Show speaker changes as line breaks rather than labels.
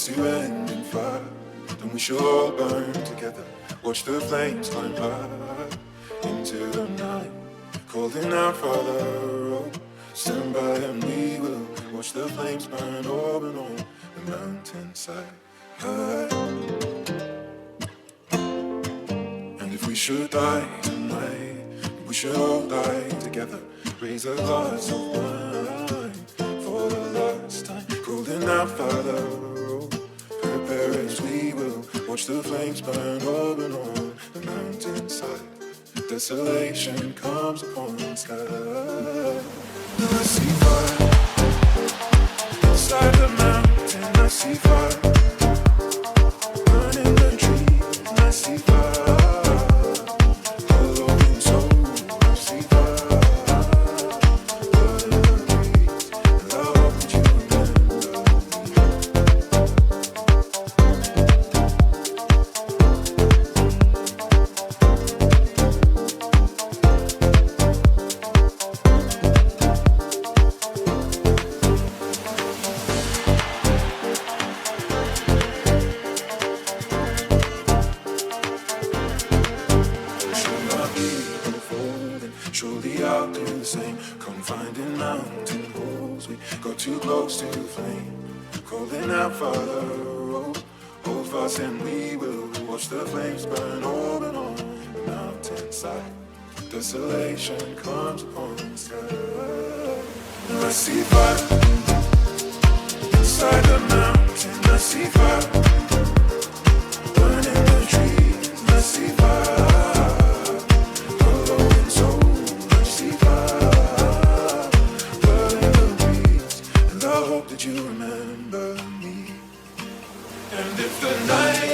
to end in fire, then we shall all burn together. Watch the flames climb high into the night, calling out, Father, oh, stand by and we will watch the flames burn over on the mountainside. And if we should die tonight, we should all die together. Raise a glass of wine for the last time, calling out, Father, oh, prepare as we will watch the flames burn over on the mountainside. Desolation comes upon the sky. Now I see fire inside the mountain. I see fire burning the trees. And I see fire following souls. I see fire burning the trees. And I hope that you remember too close to the flame, calling out, Father, oh, hold fast and we will watch the flames burn over on the mountainside. Desolation comes upon the sky. And I see fire inside the mountain. I see fire burning the trees. And I see fire following souls. I see fire. I hope that you remember me. And if the night